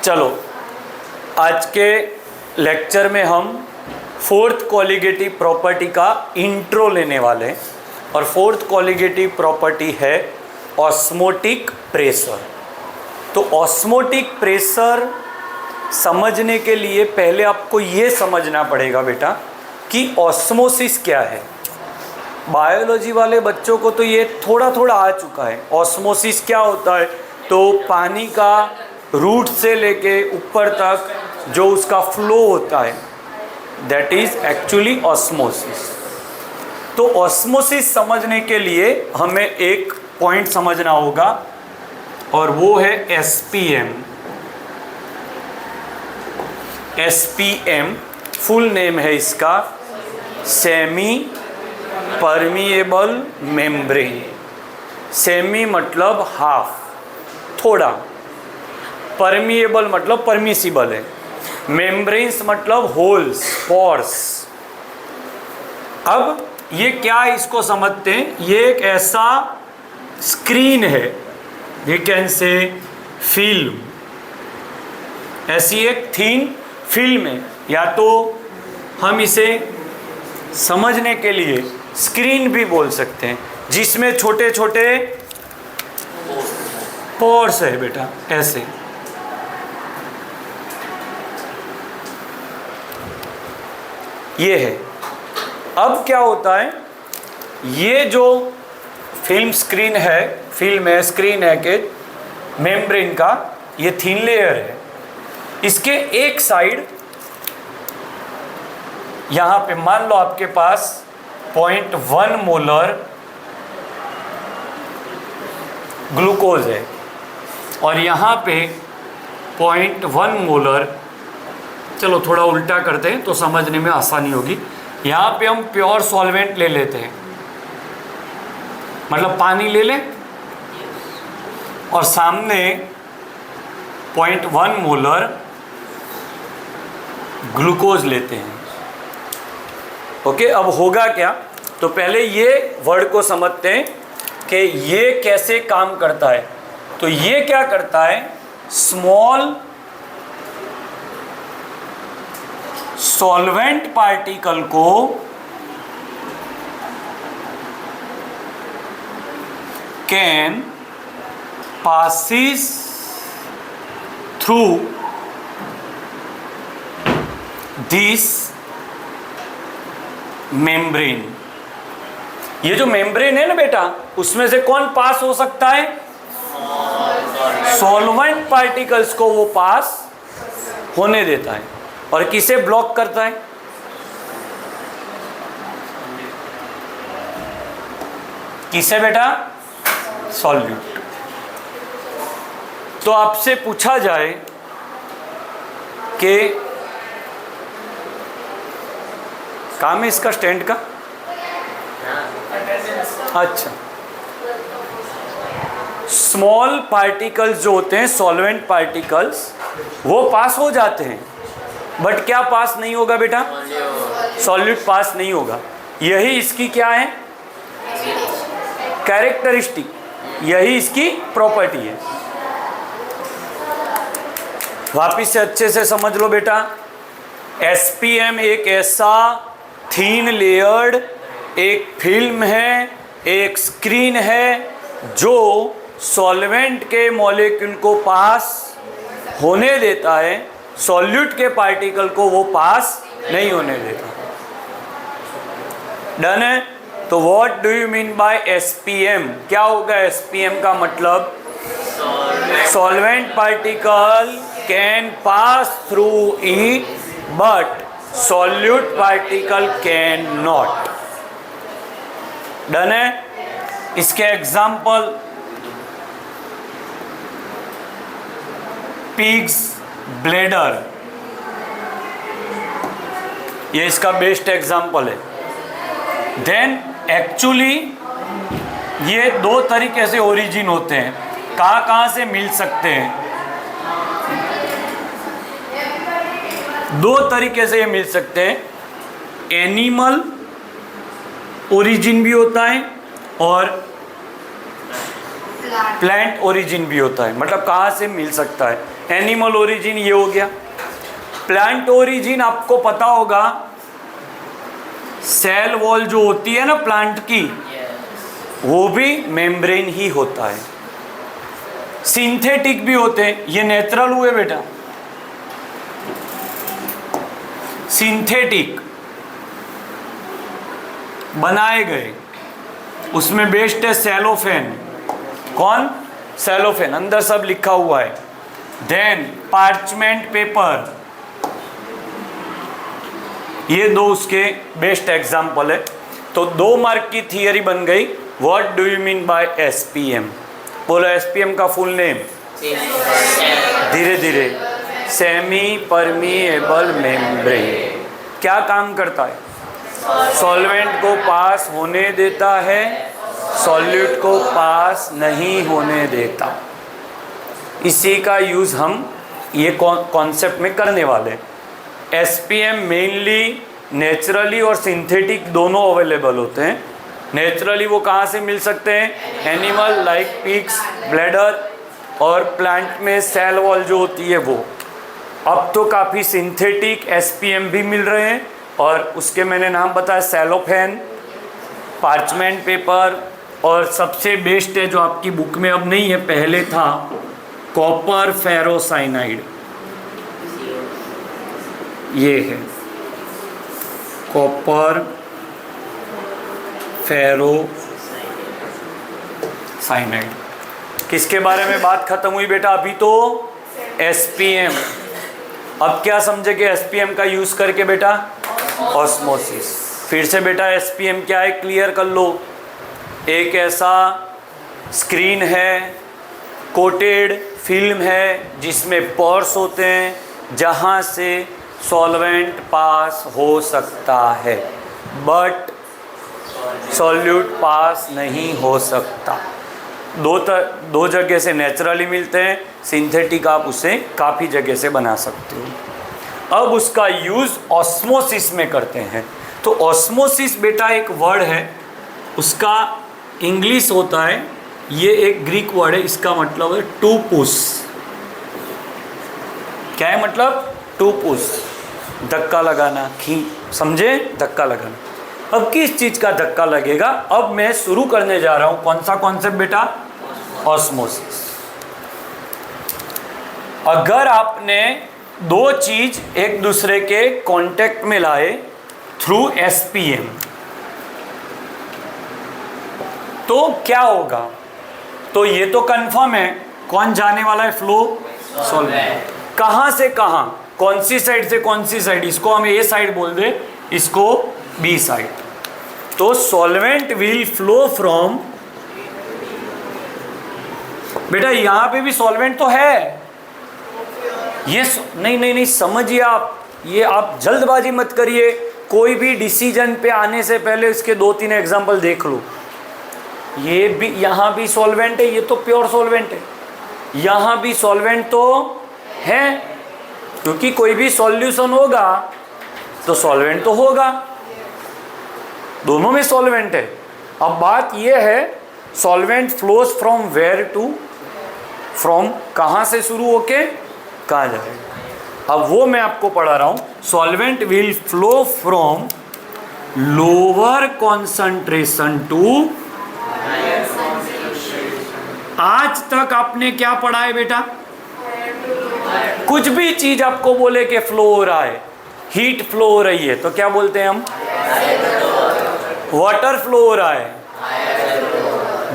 चलो आज के लेक्चर में हम फोर्थ कॉलिगेटिव प्रॉपर्टी का इंट्रो लेने वाले हैं और फोर्थ कॉलिगेटिव प्रॉपर्टी है ऑस्मोटिक प्रेशर। तो ऑस्मोटिक प्रेशर समझने के लिए पहले आपको ये समझना पड़ेगा बेटा कि ऑस्मोसिस क्या है। बायोलॉजी वाले बच्चों को तो ये थोड़ा थोड़ा आ चुका है। ऑस्मोसिस क्या होता है, तो पानी का रूट से लेके ऊपर तक जो उसका फ्लो होता है दैट इज एक्चुअली ऑस्मोसिस। तो ऑस्मोसिस समझने के लिए हमें एक पॉइंट समझना होगा और वो है एसपीएम। एसपीएम फुल नेम है इसका सेमी परमिएबल मेम्ब्रेन। सेमी मतलब हाफ, थोड़ा, परमिएबल मतलब परमिसिबल है, मेम्ब्रेन्स मतलब होल्स, पोर्स। अब ये क्या इसको समझते हैं, ये एक ऐसा स्क्रीन है, वी कैन से फिल्म, ऐसी एक थीन फिल्म है, या तो हम इसे समझने के लिए स्क्रीन भी बोल सकते हैं, जिसमें छोटे छोटे पोर्स है बेटा, ऐसे। ये है। अब क्या होता है, ये जो फिल्म स्क्रीन है, फिल्म है, स्क्रीन है कि मेम्ब्रेन का ये थिन लेयर है। इसके एक साइड यहाँ पे मान लो आपके पास 0.1 मोलर ग्लूकोज है और यहाँ पे 0.1 मोलर, चलो थोड़ा उल्टा करते हैं तो समझने में आसानी होगी। यहाँ पे हम प्योर सॉल्वेंट ले लेते हैं, मतलब पानी ले लें और सामने 0.1 मोलर ग्लूकोज लेते हैं। ओके, अब होगा क्या, तो पहले ये वर्ड को समझते हैं कि ये कैसे काम करता है। तो ये क्या करता है, स्मॉल सॉल्वेंट पार्टिकल को can passes through this membrane. ये जो मेम्ब्रेन है ना बेटा, उसमें से कौन पास हो सकता है, सॉल्वेंट पार्टिकल्स को वो पास होने देता है। और किसे ब्लॉक करता है, किसे बेटा, सॉल्यूट। तो आपसे पूछा जाए कि काम है इसका स्टैंड का, अच्छा, स्मॉल पार्टिकल्स जो होते हैं, सॉल्वेंट पार्टिकल्स, वो पास हो जाते हैं, बट क्या पास नहीं होगा बेटा, सॉल्यूट पास नहीं होगा। यही इसकी क्या है, कैरेक्टरिस्टिक, यही इसकी प्रॉपर्टी है। वापिस से अच्छे से समझ लो बेटा, एसपीएम एक ऐसा थीन लेयर्ड एक फिल्म है, एक स्क्रीन है, जो सॉल्वेंट के मॉलिक्यूल को पास होने देता है, सॉल्यूट के पार्टिकल को वो पास नहीं होने देता। डन है। तो what do you mean by SPM, क्या होगा एसपीएम का मतलब, solvent particle can pass through it but solute particle can not. Done है। इसके एग्जाम्पल पिग्स ब्लेडर, ये इसका बेस्ट एग्जाम्पल है। देन एक्चुअली ये दो तरीके से ओरिजिन होते हैं, कहाँ कहाँ से मिल सकते हैं, दो तरीके से ये मिल सकते हैं। एनिमल ओरिजिन भी होता है और प्लांट ओरिजिन भी होता है, मतलब कहाँ से मिल सकता है। एनिमल ओरिजिन ये हो गया। प्लांट ओरिजिन आपको पता होगा, सेल वॉल जो होती है ना प्लांट की, वो भी मेम्ब्रेन ही होता है। सिंथेटिक भी होते हैं, ये नेचुरल हुए बेटा। सिंथेटिक बनाए गए, उसमें बेस्ट है सेलोफेन। कौन? सेलोफेन, अंदर सब लिखा हुआ है। देन पार्चमेंट पेपर, ये दो उसके बेस्ट एग्जाम्पल है। तो 2 मार्क की थियरी बन गई। What do you mean by SPM? बोलो एसपीएम का फुल नेम। धीरे धीरे, सेमी परमिएबल मेम्ब्रेन। क्या काम करता है? सॉल्वेंट को पास होने देता है, सॉल्यूट को पास नहीं होने देता। इसी का यूज़ हम ये कॉन्सेप्ट में करने वाले हैं। एसपीएम मेनली नेचुरली और सिंथेटिक दोनों अवेलेबल होते हैं। नेचुरली वो कहाँ से मिल सकते हैं? एनिमल लाइक पिग्स, ब्लैडर, और प्लांट में सेल वॉल जो होती है वो। अब तो काफ़ी सिंथेटिक एसपीएम भी मिल रहे हैं, और उसके मैंने नाम बताया सेलोफेन, पार्चमेंट पेपर, और सबसे बेस्ट है जो आपकी बुक में अब नहीं है, पहले था, कॉपर फेरोसाइनाइड। ये है कॉपर फेरोसाइनाइड। किसके बारे में बात खत्म हुई बेटा? अभी तो एसपीएम। अब क्या समझे कि एसपीएम का यूज़ करके बेटा? ऑस्मोसिस। फिर से बेटा एसपीएम क्या है क्लियर कर लो। एक ऐसा स्क्रीन है, कोटेड फिल्म है, जिसमें पोर्स होते हैं जहाँ से सॉल्वेंट पास हो सकता है, बट सॉल्यूट पास नहीं हो सकता। दो जगह से नेचुरली मिलते हैं, सिंथेटिक आप उसे काफ़ी जगह से बना सकते हो। अब उसका यूज़ ऑस्मोसिस में करते हैं। तो ऑस्मोसिस बेटा एक वर्ड है, उसका इंग्लिश होता है, ये एक ग्रीक वर्ड है, इसका मतलब है टू पुश। क्या है मतलब? टू पुश, धक्का लगाना, समझे? धक्का लगाना। अब किस चीज़ का धक्का लगेगा? अब मैं शुरू करने जा रहा हूँ कौन सा कॉन्सेप्ट बेटा? ऑस्मोसिस। अगर आपने दो चीज एक दूसरे के कांटेक्ट में लाए थ्रू एसपीएम, तो क्या होगा? तो ये तो कंफर्म है, कौन जाने वाला है? Flow solvent. कहाँ से कहाँ? कौन सी साइड से कौन सी साइड? इसको हम ए साइड बोल दे, इसको बी साइड। तो सॉल्वेंट विल फ्लो फ्रॉम, बेटा यहाँ पे भी सॉल्वेंट तो है, ये नहीं समझिए आप, ये आप जल्दबाजी मत करिए। कोई भी डिसीजन पे आने से पहले इसके 2-3 एग्जांपल देख लो। ये भी, यहाँ भी सॉल्वेंट है, ये तो प्योर सॉल्वेंट है। यहाँ भी सॉल्वेंट तो है, क्योंकि कोई भी सॉल्यूशन होगा तो सॉल्वेंट तो होगा, दोनों में सॉल्वेंट है। अब बात ये है, solvent flows from where to, फ्रॉम कहाँ से शुरू होके कहाँ जाएगा? अब वो मैं आपको पढ़ा रहा हूँ। Solvent will flow from lower concentration to, आज तक आपने क्या पढ़ा है बेटा? कुछ भी चीज आपको बोले कि फ्लो हो रहा है, हीट फ्लो हो रही है, तो क्या बोलते हैं हम? वाटर फ्लो हो रहा है।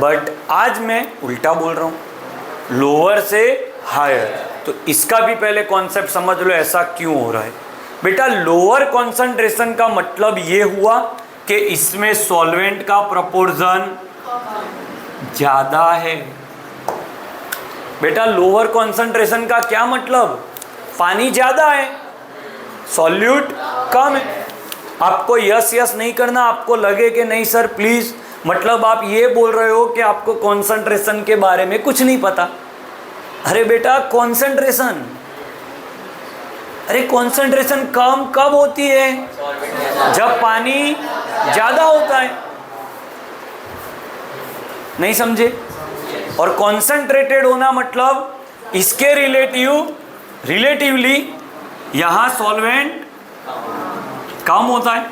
बट आज मैं उल्टा बोल रहा हूँ, लोअर से हायर। तो इसका भी पहले कॉन्सेप्ट समझ लो, ऐसा क्यों हो रहा है बेटा? लोअर कॉन्सेंट्रेशन का मतलब ये हुआ कि इसमें सॉल्वेंट का प्रोपोर्शन ज़्यादा है। बेटा लोअर कॉन्सेंट्रेशन का क्या मतलब? पानी ज़्यादा है, सॉल्यूट कम है। आपको यस नहीं करना, आपको लगे कि नहीं सर प्लीज़, मतलब आप ये बोल रहे हो कि आपको कॉन्सेंट्रेशन के बारे में कुछ नहीं पता। अरे बेटा कॉन्सेंट्रेशन, अरे कॉन्सेंट्रेशन कम कब होती है? जब पानी ज़्यादा होता है। नहीं समझे? और कॉन्सेंट्रेटेड होना मतलब इसके रिलेटिवली यहां सॉल्वेंट कम होता है।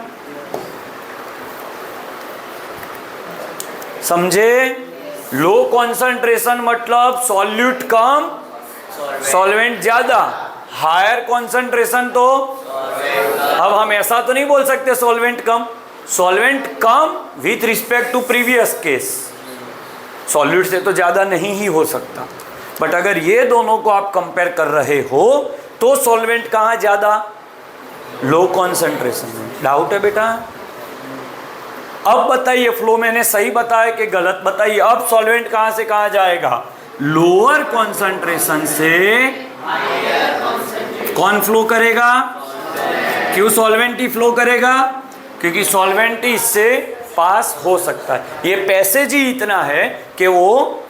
समझे? लो कॉन्सेंट्रेशन मतलब सॉल्यूट कम, सॉल्वेंट ज्यादा। हायर कॉन्सेंट्रेशन तो अब हम ऐसा तो नहीं बोल सकते सॉल्वेंट कम with respect to previous case, solute से तो ज्यादा नहीं ही हो सकता। बट अगर ये दोनों को आप कंपेयर कर रहे हो तो सॉल्वेंट कहाँ ज्यादा? लो कॉन्सेंट्रेशन में। डाउट है बेटा? अब बताइए, फ्लो मैंने सही बताया कि गलत बताइए। अब सॉल्वेंट कहाँ से कहाँ जाएगा? लोअर कॉन्सेंट्रेशन से कौन फ्लो करेगा? क्यों सॉल्वेंट ही फ्लो करेगा? क्योंकि सॉल्वेंट ही इससे पास हो सकता है। ये पैसेज ही इतना है कि वो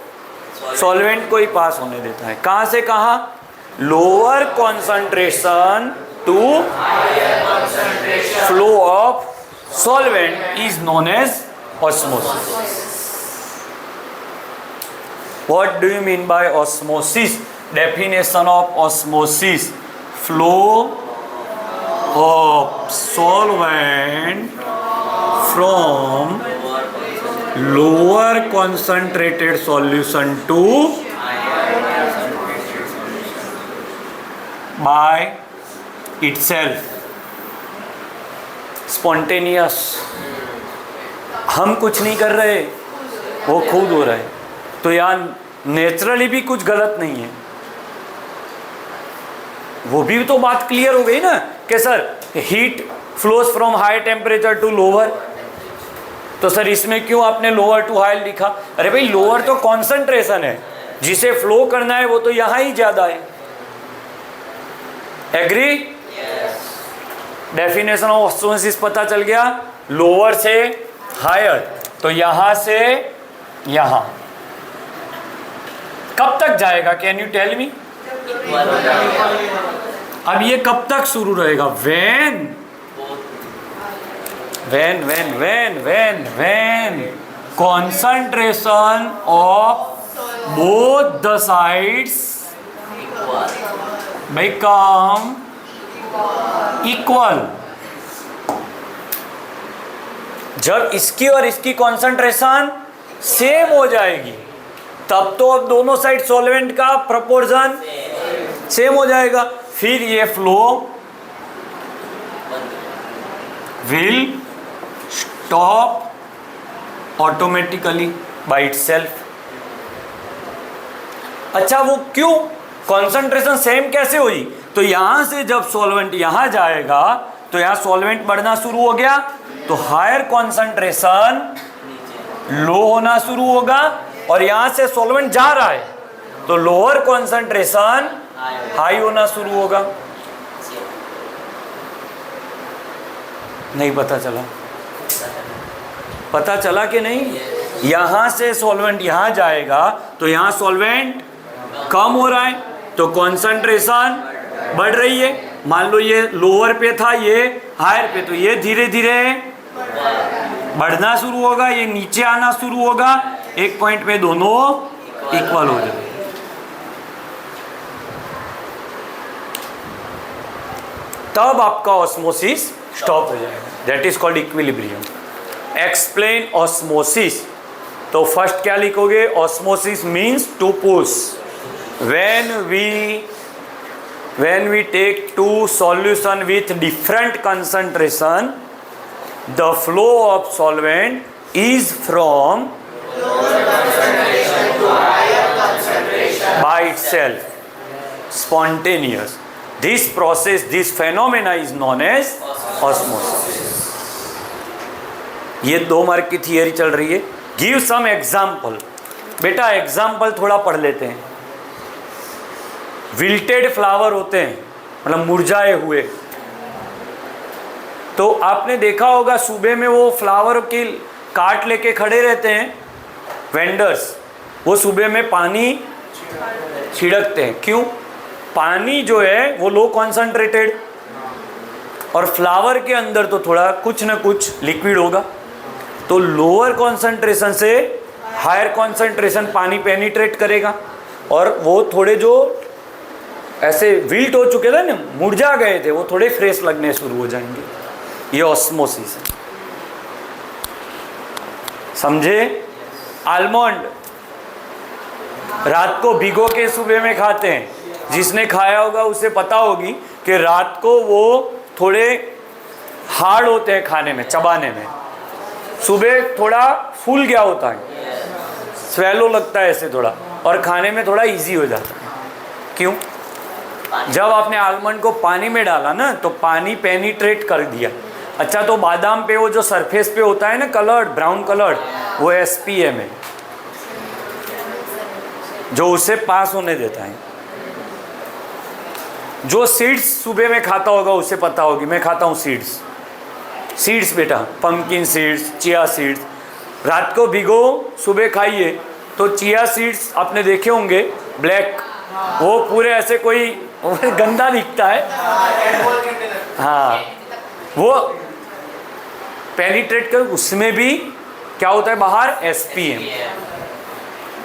सॉल्वेंट को ही पास होने देता है। कहाँ से कहाँ? Lower concentration to flow of solvent is known as osmosis. What do you mean by osmosis? Definition of osmosis: flow of solvent from lower concentrated solution to by itself. Spontaneous, हम कुछ नहीं कर रहे, वो खुद हो रहा है। तो यहाँ नेचुरली भी कुछ गलत नहीं है। वो भी तो बात क्लियर हो गई ना कि sir heat flows from high temperature to lower, तो सर इसमें क्यों आपने लोअर टू हाई लिखा? अरे भाई लोअर तो कॉन्सेंट्रेशन है, जिसे फ्लो करना है वो तो यहाँ ही ज्यादा है। एग्री? डेफिनेशन ऑफ ऑस्मोसिस पता चल गया। लोअर से हायर, तो यहां से यहां कब तक जाएगा? Can you tell me? अब ये कब तक शुरू रहेगा? when concentration of both the sides become equal. जब इसकी और इसकी कॉन्सेंट्रेशन सेम हो जाएगी तब तो अब दोनों साइड सॉल्वेंट का प्रोपोर्शन सेम हो जाएगा। फिर ये flow will stop automatically by itself. अच्छा, वो क्यों? कॉन्सेंट्रेशन सेम कैसे हुई? तो यहां से जब सॉल्वेंट यहां जाएगा तो यहां सॉल्वेंट बढ़ना शुरू हो गया, तो हायर कॉन्सेंट्रेशन लो होना शुरू होगा, और यहां से सॉल्वेंट जा रहा है तो लोअर कॉन्सेंट्रेशन हाई होना शुरू होगा। नहीं पता चला? पता चला कि नहीं? यहां से सॉल्वेंट यहां जाएगा तो यहां सॉल्वेंट कम हो रहा है तो कॉन्सेंट्रेशन बढ़ रही है। मान लो ये लोअर पे था, ये हायर पे, तो ये धीरे धीरे बढ़ना शुरू होगा, ये नीचे आना शुरू होगा, एक पॉइंट पे दोनों इक्वल हो जाए। तब आपका ऑस्मोसिस स्टॉप हो जाएगा। That is called equilibrium. Explain osmosis. तो फर्स्ट क्या लिखोगे? Osmosis means to push. when we take two solution with different concentration, the flow of solvent is from by itself, spontaneous. This process, this phenomena is known as osmosis. ये 2 mark की theory चल रही है। Give some example. बेटा example थोड़ा पढ़ लेते हैं। विल्टेड फ्लावर होते हैं, मतलब मुरझाए हुए, तो आपने देखा होगा सुबह में वो फ्लावर की काट लेके खड़े रहते हैं वेंडर्स, वो सुबह में पानी छिड़कते हैं। क्यों? पानी जो है वो लो कॉन्सेंट्रेटेड, और फ्लावर के अंदर तो थोड़ा कुछ ना कुछ लिक्विड होगा, तो लोअर कॉन्सेंट्रेशन से हायर कॉन्सेंट्रेशन पानी पेनिट्रेट करेगा और वो थोड़े जो ऐसे विल्ट हो चुके थे ना, मुरझा गए थे, वो थोड़े फ्रेश लगने शुरू हो जाएंगे। ये ऑस्मोसिस है, समझे। आलमंड रात को भिगो के सुबह में खाते हैं, जिसने खाया होगा उसे पता होगी कि रात को वो थोड़े हार्ड होते हैं खाने में, चबाने में, सुबह थोड़ा फूल गया होता है, स्वेलो लगता है ऐसे थोड़ा, और खाने में थोड़ा इजी हो जाता है। क्यों? जब आपने आलमंड को पानी में डाला ना, तो पानी पेनिट्रेट कर दिया। अच्छा, तो बादाम पे वो जो सरफेस पे होता है ना कलर्ड, ब्राउन कलर्ड, वो SPM है जो उसे पास होने देता है। जो सीड्स सुबह में खाता होगा उसे पता होगी, मैं खाता हूँ सीड्स बेटा, पंपकिन सीड्स, चिया सीड्स। रात को भिगो, सुबह खाइए। तो चिया सीड्स आपने देखे होंगे ब्लैक, वो पूरे ऐसे कोई गंदा दिखता है, हाँ, वो पेनिट्रेट कर, उसमें भी क्या होता है बाहर, SPM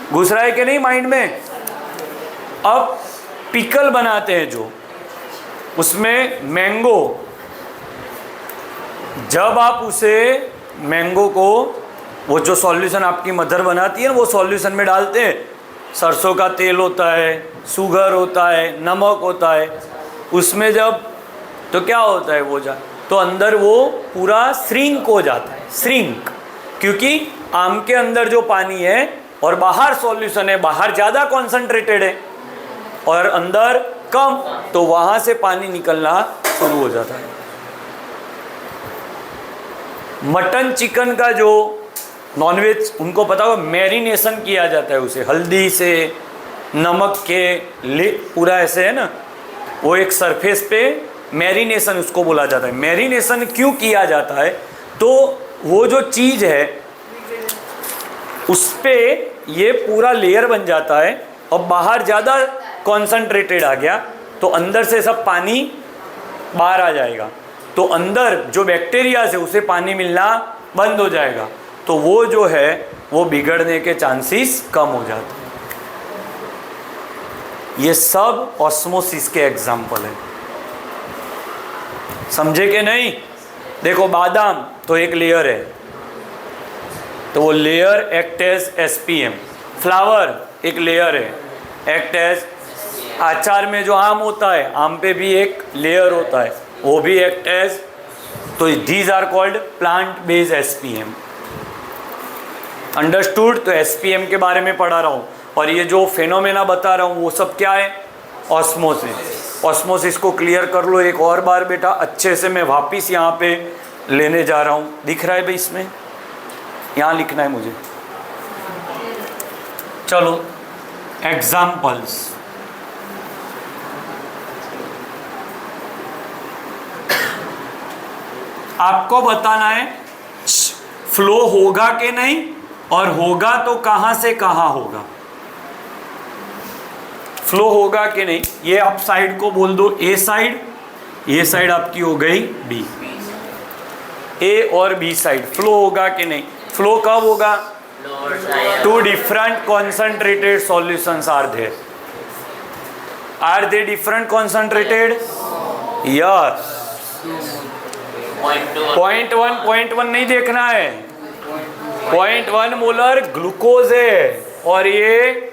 घुस रहा है कि नहीं माइंड में। अब पिकल बनाते हैं जो, उसमें मैंगो, जब आप उसे मैंगो को, वो जो सॉल्यूशन आपकी मदर बनाती है ना, वो सॉल्यूशन में डालते हैं, सरसों का तेल होता है, शुगर होता है, नमक होता है, उसमें जब, तो क्या होता है वो तो अंदर वो पूरा श्रिंक हो जाता है, श्रिंक, क्योंकि आम के अंदर जो पानी है और बाहर सॉल्यूशन है, बाहर ज़्यादा कॉन्सेंट्रेटेड है और अंदर कम, तो वहाँ से पानी निकलना शुरू हो जाता है। मटन चिकन का जो नॉनवेज, उनको पता होगा, मैरिनेशन किया जाता है उसे हल्दी से, नमक के पूरा ऐसे है ना, वो एक सरफेस पे मैरिनेशन उसको बोला जाता है। मैरिनेशन क्यों किया जाता है? तो वो जो चीज़ है उस पे ये पूरा लेयर बन जाता है और बाहर ज़्यादा कॉन्सेंट्रेटेड आ गया तो अंदर से सब पानी बाहर आ जाएगा, तो अंदर जो बैक्टीरिया है उसे पानी मिलना बंद हो जाएगा, तो वो जो है वो बिगड़ने के चांसेस कम हो जाते हैं। ये सब ऑस्मोसिस के एग्जाम्पल है, समझे कि नहीं? देखो बादाम तो एक लेयर है, तो वो layer act as SPM। Flower एक लेयर है, एक्ट एज, अचार में जो आम होता है, आम पे भी एक लेयर होता है, वो भी एक्ट एज, तो these are called plant based SPM। Understood? तो SPM के बारे में पढ़ा रहा हूँ, और ये जो फेनोमेना बता रहा हूँ वो सब क्या है? ऑस्मोसिस। ऑस्मोसिस को क्लियर कर लो एक और बार बेटा अच्छे से। मैं वापिस यहाँ पे लेने जा रहा हूँ, दिख रहा है भाई इसमें, यहाँ लिखना है मुझे। चलो एग्जाम्पल्स, आपको बताना है फ्लो होगा कि नहीं, और होगा तो कहां से कहां होगा। फ्लो होगा कि नहीं, ये आप साइड को बोल दो A साइड, ये साइड आपकी हो गई B, A और B साइड फ्लो होगा कि नहीं। फ्लो कब होगा? Two different concentrated solutions are there. Are they different concentrated? Yes. Point one नहीं देखना है, 0.1 मोलर ग्लूकोज है और ये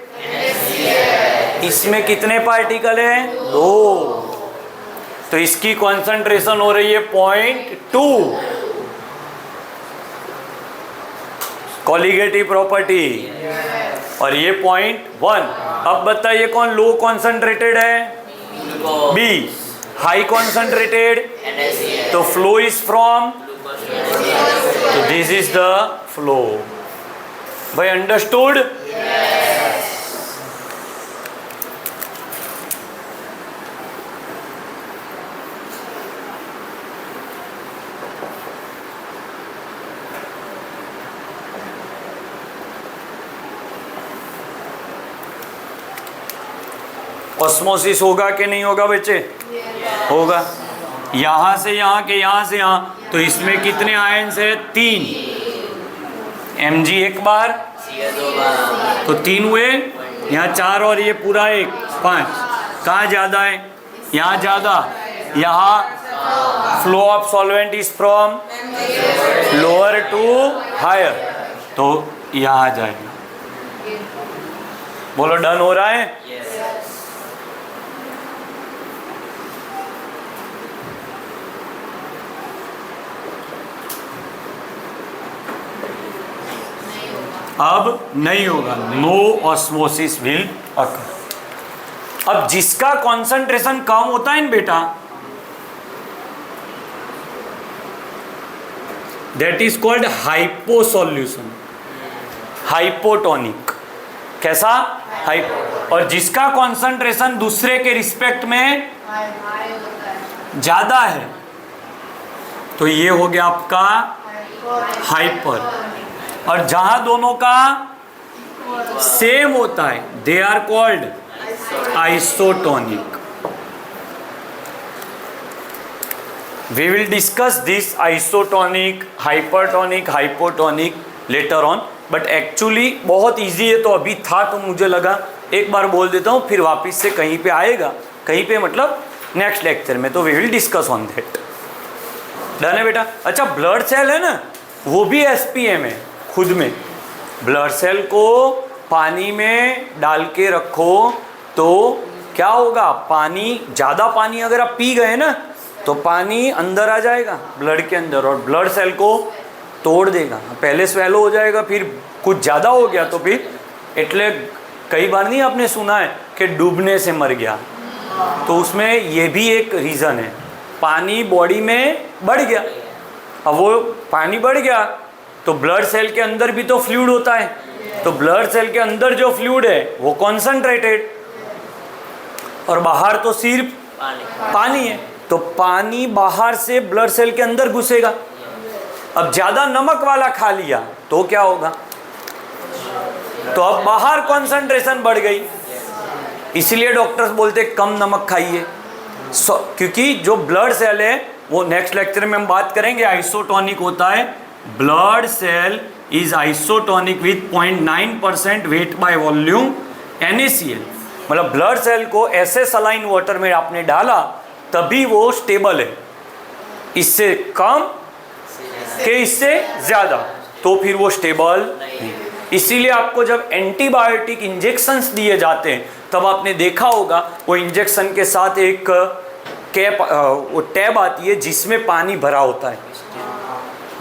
इसमें कितने पार्टिकल हैं? 2। तो इसकी कॉन्सेंट्रेशन हो रही है 0.2। कॉलिगेटिव प्रॉपर्टी, और ये 0.1। अब बताइए कौन लो कॉन्सेंट्रेटेड है? B। हाई कॉन्सेंट्रेटेड, तो फ्लो इज फ्रॉम, तो दिस इज द फ्लो। भाई अंडरस्टूड? ऑस्मोसिस होगा कि नहीं होगा बच्चे? होगा। यहाँ से यहाँ के यहाँ से यहाँ, तो इसमें कितने आयन्स है? 3। Mg एक बार, तो 3 हुए, यहाँ 4 और ये पूरा 1, 5। कहाँ ज़्यादा है? यहाँ ज़्यादा। यहाँ flow of solvent is from lower to higher, तो यहाँ आ जाएगा। बोलो डन हो रहा है? अब नहीं होगा, नो ऑस्मोसिस विल अकर। अब जिसका कॉन्सेंट्रेशन कम होता है ना बेटा, that is called hypo solution, hypotonic. कैसा? हाइपो। और जिसका कॉन्सेंट्रेशन दूसरे के रिस्पेक्ट में ज्यादा है, तो ये हो गया आपका हाइपर। और जहां दोनों का सेम होता है, they are called isotonic. We will discuss this isotonic, hypertonic, hypotonic later on, but actually बहुत इजी है। तो अभी था तो मुझे लगा एक बार बोल देता हूँ, फिर वापस से कहीं पे आएगा, कहीं पे मतलब नेक्स्ट लेक्चर में, तो we will discuss on that. Done है बेटा? अच्छा, ब्लड सेल है ना, वो भी एसपीएम है खुद में। ब्लड सेल को पानी में डाल के रखो तो क्या होगा? पानी, ज़्यादा पानी अगर आप पी गए ना, तो पानी अंदर आ जाएगा ब्लड के अंदर और ब्लड सेल को तोड़ देगा। पहले स्वेलो हो जाएगा, फिर कुछ ज़्यादा हो गया तो फिर, एटले कई बार नहीं आपने सुना है कि डूबने से मर गया, तो उसमें ये भी एक रीज़न है, पानी बॉडी में बढ़ गया। अब वो पानी बढ़ गया तो ब्लड सेल के अंदर भी तो फ्लूइड होता है, तो ब्लड सेल के अंदर जो फ्लूइड है वो कॉन्सेंट्रेटेड, और बाहर तो सिर्फ पानी है, तो पानी बाहर से ब्लड सेल के अंदर घुसेगा। अब ज़्यादा नमक वाला खा लिया तो क्या होगा? तो अब बाहर कॉन्सेंट्रेशन बढ़ गई, इसलिए डॉक्टर्स बोलते कम नमक खाइए। क्योंकि जो ब्लड सेल है वो नेक्स्ट लेक्चर में हम बात करेंगे, आइसोटोनिक होता है। Blood cell is isotonic with 0.9% weight by volume NaCl। मतलब ब्लड सेल को ऐसे सलाइन वाटर में आपने डाला तभी वो स्टेबल है, इससे कम के इससे ज़्यादा तो फिर वो स्टेबल नहीं। इसीलिए आपको जब एंटीबायोटिक इंजेक्शंस दिए जाते हैं तब आपने देखा होगा वो इंजेक्शन के साथ एक कैप, वो टैब आती है जिसमें पानी भरा होता है,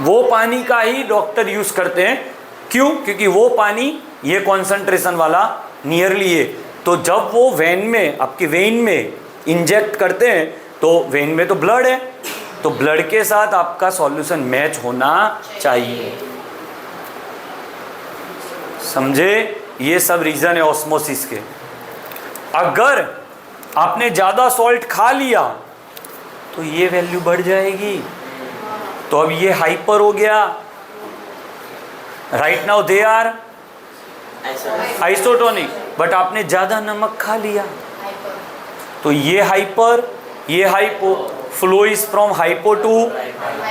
वो पानी का ही डॉक्टर यूज़ करते हैं। क्यों? क्योंकि वो पानी ये कॉन्सेंट्रेशन वाला नियरली है, तो जब वो वेन में, आपके वेन में इंजेक्ट करते हैं तो वेन में तो ब्लड है, तो ब्लड के साथ आपका सॉल्यूशन मैच होना चाहिए। समझे? ये सब रीज़न है ऑस्मोसिस के। अगर आपने ज़्यादा सॉल्ट खा लिया तो ये वैल्यू बढ़ जाएगी, तो अब ये हाइपर हो गया। Right now they are isotonic, but आपने ज़्यादा नमक खा लिया तो ये हाइपर, ये hypo. Flow is from hypo to,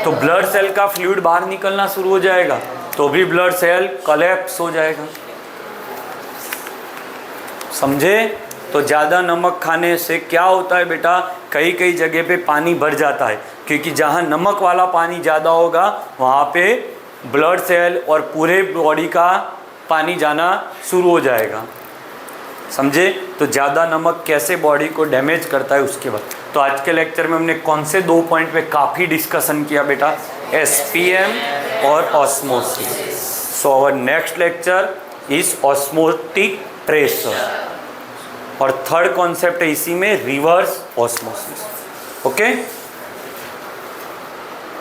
तो ब्लड सेल का फ्लूइड बाहर निकलना शुरू हो जाएगा, तो भी ब्लड सेल कोलैप्स हो जाएगा। समझे? तो ज़्यादा नमक खाने से क्या होता है बेटा? कई कई जगह पे पानी भर जाता है, क्योंकि जहाँ नमक वाला पानी ज़्यादा होगा वहाँ पे ब्लड सेल और पूरे बॉडी का पानी जाना शुरू हो जाएगा। समझे? तो ज़्यादा नमक कैसे बॉडी को डैमेज करता है उसके बाद। तो आज के लेक्चर में हमने कौन से 2 पॉइंट पे काफ़ी डिस्कशन किया बेटा? SPM और ऑस्मोसिस। So our next lecture is osmotic pressure, और थर्ड कॉन्सेप्ट है इसी में रिवर्स ऑस्मोसिस। ओके।